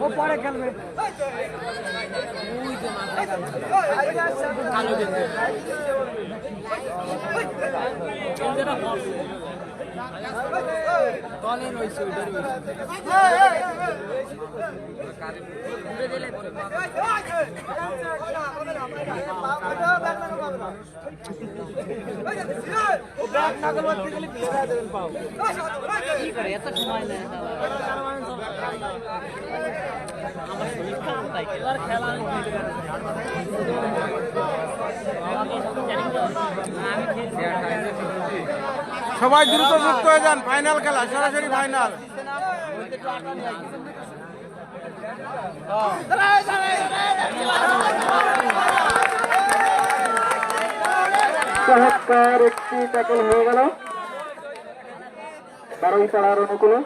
ও পরে খেলবে এত সময় নেই সবাই দ্রুত যুক্ত হয়ে যান, ফাইনাল খেলা, সরাসরি ফাইনাল। চমৎকার একটি ট্যাকল হয়ে গেল বারোই পাড়ার অনুকূলে।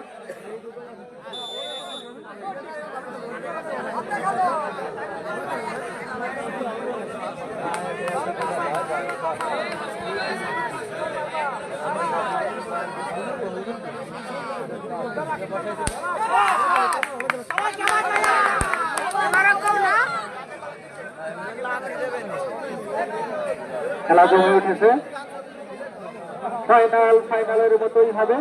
খেলা জমে উঠেছে, ফাইনালের মতোই হবে।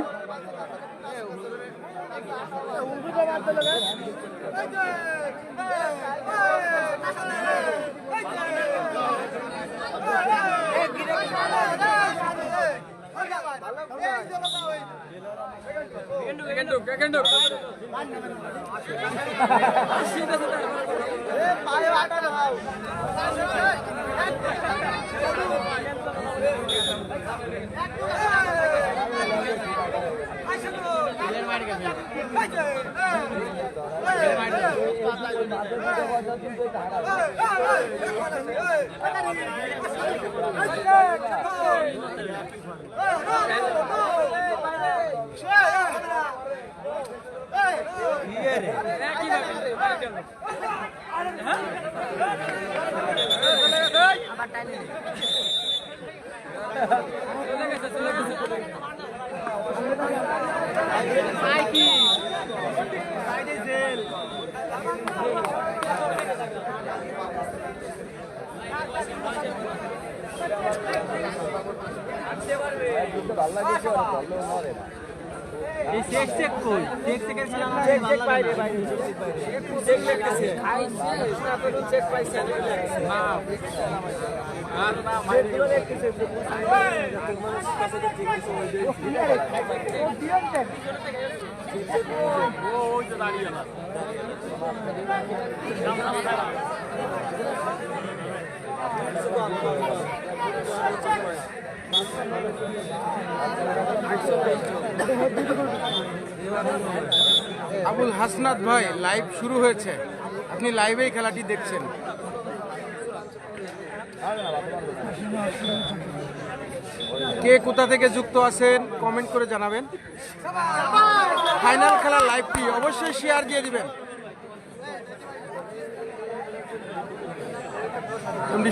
আবুল হাসনাত ভাই, লাইভ শুরু হয়েছে, আপনি লাইভেই খেলাটি দেখছেন। কে কোথা থেকে যুক্ত আছেন কমেন্ট করে জানাবেন। ফাইনাল খেলার লাইভটি অবশ্যই শেয়ার দিয়ে দিবেন।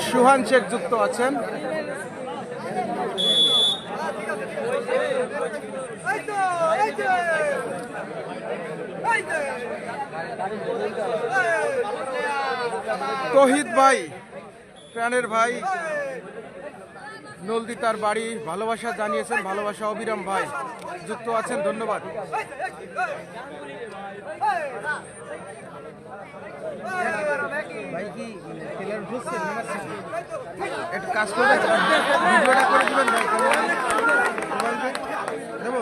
সুহান শেখ যুক্ত আছেন। তহিদ ভাই, প্রাণের ভাই, নলদি তার বাড়ি, ভালোবাসা জানিয়েছেন, ভালোবাসা অবিরাম ভাই যুক্ত আছেন, ধন্যবাদ। ভাই কি একটা কাজ করবে, ভিডিওটা করে দিবেন ভাই, দেবো।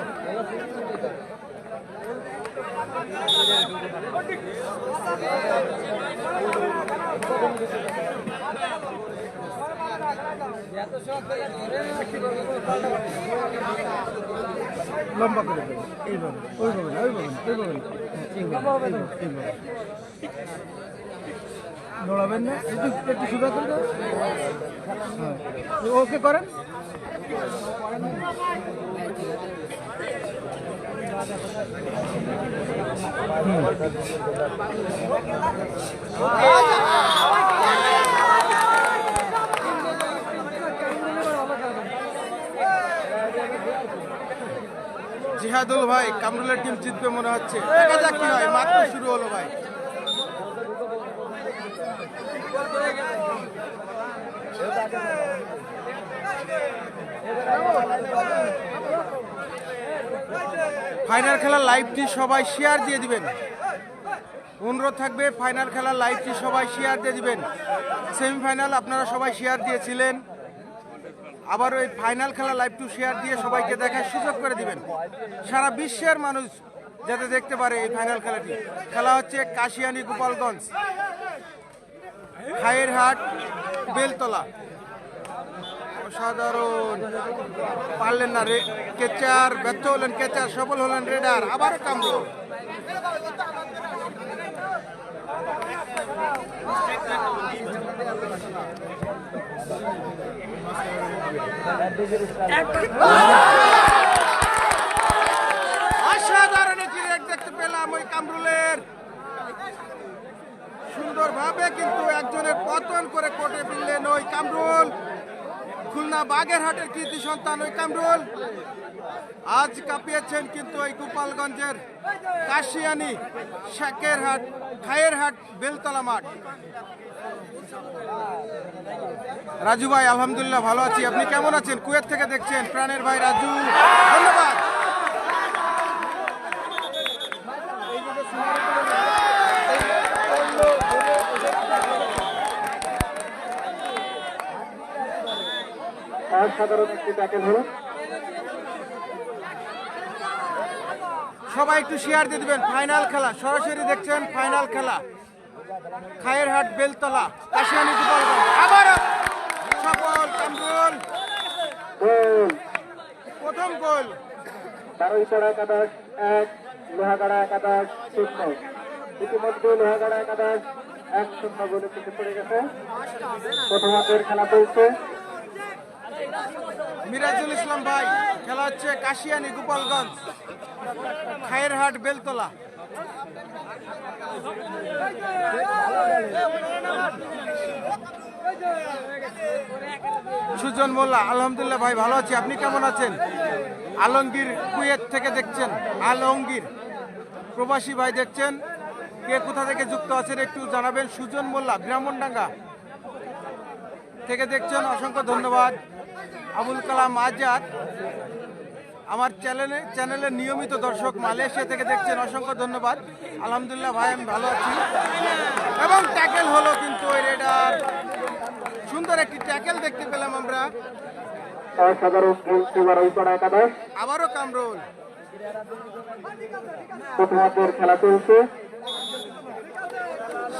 লম্বা করে দেবেন, এইভাবে, ওইভাবে না, ওইভাবে না, ওইভাবে না, এইভাবে নড়াবেন না, একটু সুদা করে দেবেন। হ্যাঁ, ওকে করেন। জিহাদুল ভাই, কামরুলের টিম জিতবে মনে হচ্ছে, দেখা যাক কি হয়, মাত্র শুরু হলো ভাই। ফাইনাল খেলার লাইভটি সবাই শেয়ার দিয়ে দিবেন, অনুরোধ থাকবে ফাইনাল খেলার লাইভটি সবাই শেয়ার দিয়ে দিবেন। সেমিফাইনাল আপনারা সবাই শেয়ার দিয়েছিলেন, আবার ওই ফাইনাল খেলা লাইভটি শেয়ার দিয়ে সবাইকে দেখার সুযোগ করে দিবেন, সারা বিশ্বের মানুষ যাতে দেখতে পারে এই ফাইনাল খেলাটি। খেলা হচ্ছে কাশিয়ানী গোপালগঞ্জ, খায়েরহাট বেলতলা। অসাধারণ, পারলেন না কেচার, ব্যর্থ হলেন কেচার, সফল হলেন রেডার, আবারও কামড়। অসাধারণ একটি রেড দেখতে পেলাম ওই কামরুলের, সুন্দরভাবে কিন্তু একজনের পতন করে কোর্টে ফিরলেন ওই কামরুল। খুলনা বাগেরহাটের কৃতি সন্তান ওই কামরুল আজ কাঁপিয়েছেন কিন্তু ওই গোপালগঞ্জের কাশিয়ানী শাকেরহাট খায়েরহাট বেলতলা মাঠ। রাজু ভাই, আলহামদুলিল্লাহ ভালো আছি, আপনি কেমন আছেন? কুয়েত থেকে দেখছেন প্রাণের ভাই রাজু, ধন্যবাদ। অসাধারণ একটি ট্যাকেল হলো। সবাই একটু শেয়ার দিয়ে দিবেন, ফাইনাল খেলা সরাসরি দেখছেন, ফাইনাল খেলা খায়েরহাট বেলতলা কাশিয়ানী গোপালগঞ্জ। আবার সফল কামরুল, গোল প্রথম গোল। বারুইপাড়া একাদশ 1, লোহাগাড়া একাদশ 0। ইতিমধ্যে লোহাগাড়া একাদশ 1-0 গোলে পিছিয়ে পড়ে গেছে। প্রথমার্ধের খেলা চলছে। মিরাজুল ইসলাম ভাই, খেলা হচ্ছে কাশিয়ানী গোপালগঞ্জ খায়েরহাট বেলতলা। সুজন মোল্লা, আলহামদুলিল্লাহ ভাই ভালো আছি, আপনি কেমন আছেন? আলমগীর কুয়েত থেকে দেখছেন, আলমগীর প্রবাসী ভাই দেখছেন, কে কোথা থেকে যুক্ত আছেন একটু জানাবেন। সুজন মোল্লা ব্রাহ্মণডাঙ্গা থেকে দেখছেন, অসংখ্য ধন্যবাদ। আবুল কালাম আজাদ আমার চ্যানেলের নিয়মিত দর্শক, মালয়েশিয়া থেকে দেখছেন, অসংখ্য ধন্যবাদ। আলহামদুলিল্লাহ ভাই আমি ভালো আছি। এবং ট্যাকেল হলো কিন্তু ওই রেডার, সুন্দর একটি ট্যাকেল দেখতে পেলাম আমরা। অসাধারণ খেলছে বারুইপাড়া একাদশ। আবারও কামরুল, প্রথমার্ধের খেলা চলছে।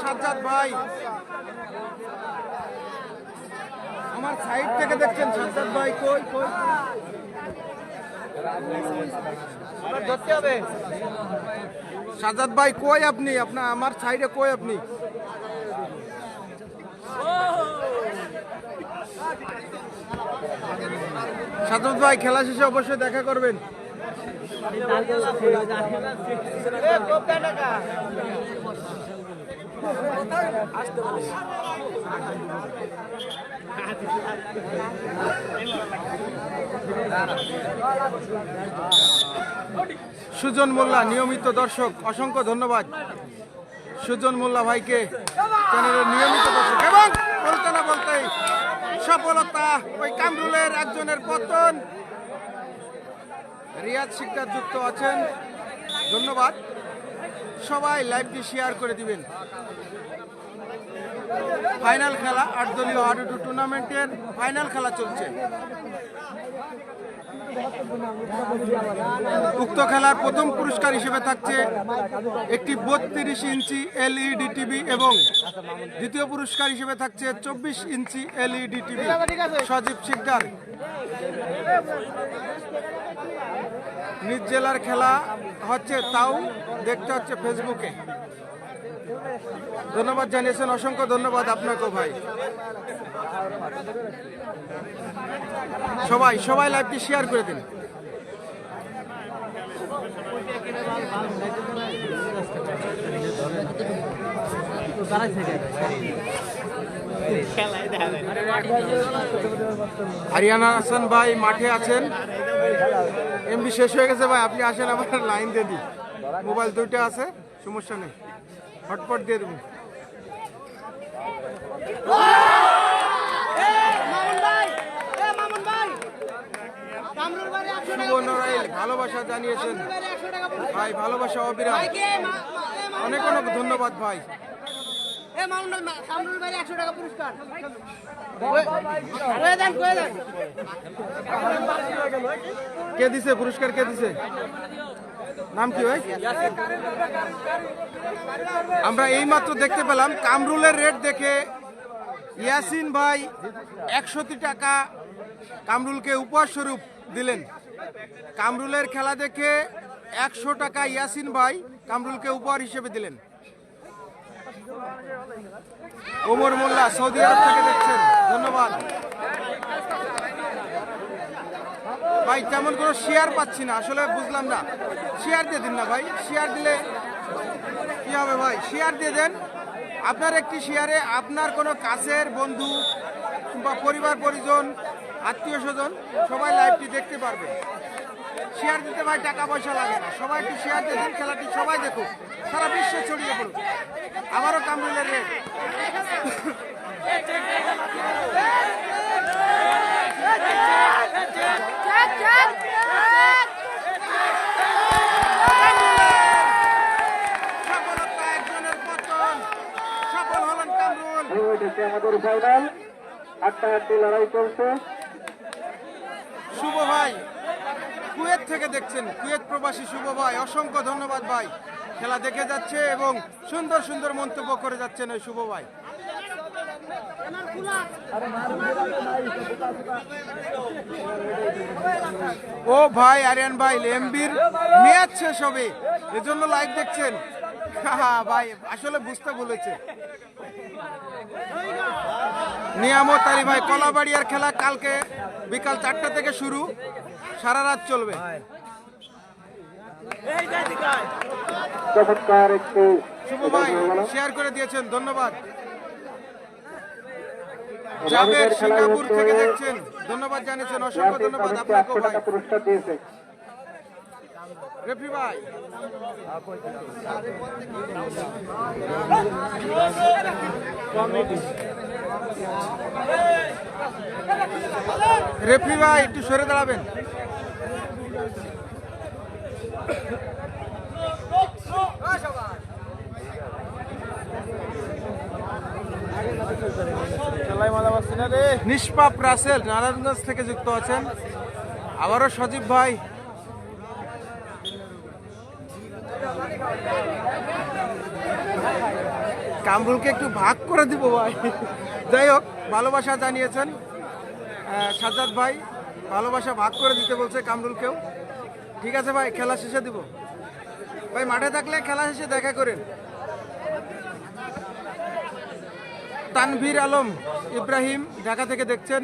সাজ্জাদ ভাই আমার সাইড থেকে দেখছেন, সাজ্জাদ ভাই কই কই ধরতে হবে। সাজ্জাদ ভাই কই আপনি? আপনার আমার সাইডে কই আপনি? সাজ্জাদ ভাই খেলা শেষে অবশ্যই দেখা করবেন। সুজন মোল্লা নিয়মিত দর্শক, অসংখ্য ধন্যবাদ সুজন মোল্লা ভাইকে, চ্যানেলের নিয়মিত দর্শক। এবং বলতে না বলতেই সফলতা ওই কামরুলের, একজনের পতন। রিয়াদ শিকদার যুক্ত আছেন, ধন্যবাদ। সবাই লাইভটি শেয়ার করে দিবেন। ফাইনাল খেলা 8 দলীয় হাডুডু টুর্নামেন্টের ফাইনাল খেলা চলছে। উক্ত খেলার প্রথম পুরস্কার হিসেবে থাকছে একটি 32 ইঞ্চি এলইডি টিভি এবং দ্বিতীয় পুরস্কার হিসেবে থাকছে 24 ইঞ্চি এলইডি টিভি। সজীব শিকদার, নিজ জেলার খেলা হচ্ছে, তাও দেখতে হচ্ছে ফেসবুকে। ধন্যবাদ জানিয়েছেন, অসংখ্য ধন্যবাদ আপনাকেও ভাই। সবাই লাইভটি শেয়ার করে দিন। আরিয়ানা হাসান ভাই মাঠে আছেন। এমবি শেষ হয়ে গেছে ভাই, আপনি আসেন, আমার লাইন দিয়ে দিই। মোবাইল দুইটা আছে, সমস্যা নেই, হটপট দিয়ে দেবো। শুভ নড়াইল ভালোবাসা জানিয়েছেন ভাই, ভালোবাসা অবিরাম, অনেক অনেক ধন্যবাদ ভাই। কে দিছে পুরস্কার, কে দিছে, নাম কি ভাই? আমরা এই মাত্র দেখতে পেলাম কামরুলের রেট দেখে ইয়াসিন ভাই 100 টাকা কামরুলকে উপহার স্বরূপ দিলেন। কামরুলের খেলা দেখে 100 টাকা ইয়াসিন ভাই কামরুলকে উপহার হিসেবে দিলেন। ওমর মোল্লা সৌদি আরব থেকে দেখছেন, ধন্যবাদ ভাই। তেমন কোনো শেয়ার পাচ্ছি না, আসলে বুঝলাম না। শেয়ার দিয়ে দিন না ভাই, শেয়ার দিলে কি হবে ভাই? শেয়ার দিয়ে দেন। আপনার একটি শেয়ারে আপনার কোনো কাছের বন্ধু বা পরিবার পরিজন, আত্মীয় স্বজন সবাই লাইভটি দেখতে পারবে। শেয়ার দিতে ভাই টাকা পয়সা লাগে না, সবাই একটু শেয়ার দিয়ে দিন, খেলাটি সবাই দেখুক, সারা বিশ্বে ছড়িয়ে পড়ুক। আবারও কামরুলের রেট। সফলতা একজনের পতন, সফল হলেন কামরুল। আমাদের ফাইনাল, হাড্ডাহাড্ডি লড়াই চলছে। শুভ ভাই কুয়েত থেকে দেখছেন, কুয়েত প্রবাসী শুভ ভাই, অসংখ্য ধন্যবাদ ভাই। খেলা দেখে যাচ্ছে এবং সুন্দর সুন্দর মন্তব্য করে যাচ্ছেন ওই শুভ ভাই। ও ভাই আরিয়ান ভাই, এমবির মেয়াদ শেষ হবে, এজন্য লাইভ দেখছেন। ভাই আসলে বুঝতে বলেছে। নিয়ামত আলী ভাই, কলাবাড়িয়ার খেলা কালকে বিকাল 4টা থেকে শুরু, সারা রাত চলবে। চমৎকার একটি শুভ ভাই শেয়ার করে দিয়েছেন, ধন্যবাদ। জাবের সিঙ্গাপুর থেকে দেখছেন, ধন্যবাদ জানিয়েছেন, অসংখ্য ধন্যবাদ আপনাকে ভাই। পুরস্কার দিয়েছে রেফরি ভাই, রেফরি ভাই একটু সরে দাঁড়াবেন। নিষ্পাপ রাসেল নারায়ণগঞ্জ থেকে যুক্ত আছেন। আবারও সজীব ভাই, কামরুলকে একটু ভাগ করে দিব ভাই। যাই হোক, ভালোবাসা জানিয়েছেন সাজ্জাদ ভাই, ভালোবাসা ভাগ করে দিতে বলছে কামরুলকেও। ঠিক আছে ভাই, খেলা শেষে দিব ভাই, মাঠে থাকলে খেলা শেষে দেখা করেন। তানভীর আলম ইব্রাহিম ঢাকা থেকে দেখছেন,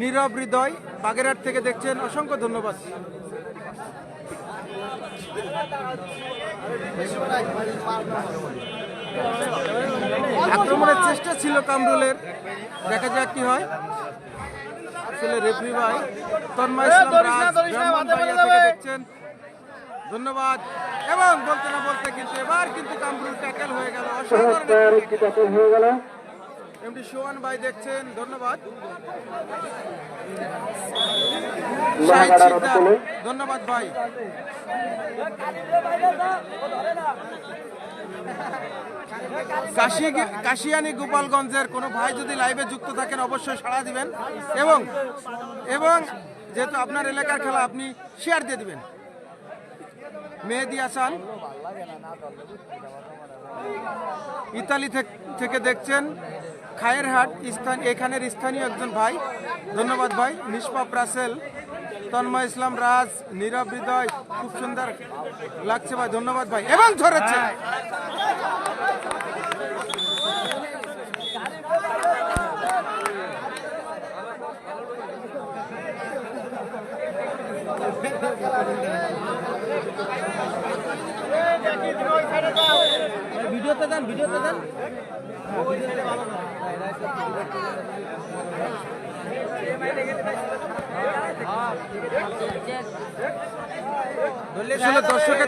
নীরব হৃদয় বাগেরহাট থেকে দেখছেন, অসংখ্য ধন্যবাদ। আক্রমণের চেষ্টা ছিল কামরুলের, দেখা যাক কি হয়। আসলে রেফরি ভাই তন্ময় ইসলাম রাজ ব্রাহ্মণবাড়িয়া থেকে দেখছেন, ধন্যবাদ। এবং বলতে না বলতে কিন্তু এবার কিন্তু কামরুল ট্যাকেল হয়ে গেল, অসাধারণ হয়ে গেল। এমডি সোহান ভাই দেখছেন, ধন্যবাদ। শাহিদ সিকদার, ধন্যবাদ ভাই। কাশিয়ানী গোপালগঞ্জের কোনো ভাই যদি লাইভে যুক্ত থাকেন অবশ্যই সাড়া দিবেন, এবং এবং যেহেতু আপনার এলাকার খেলা আপনি শেয়ার দিয়ে দিবেন। মেহেদি হাসান ইতালি থেকে দেখছেন, খায়েরহাট এখানের স্থানীয় একজন ভাই, ধন্যবাদ ভাই। নিষ্পাপ রাসেল, তন্ময় ইসলাম রাজ, নীরব হৃদয়, খুব সুন্দর লাগছে ভাই, ধন্যবাদ ভাই। এবং ধরেছে ভিডিওতে দেন, ভিডিওতে দেন। আসলে দর্শকের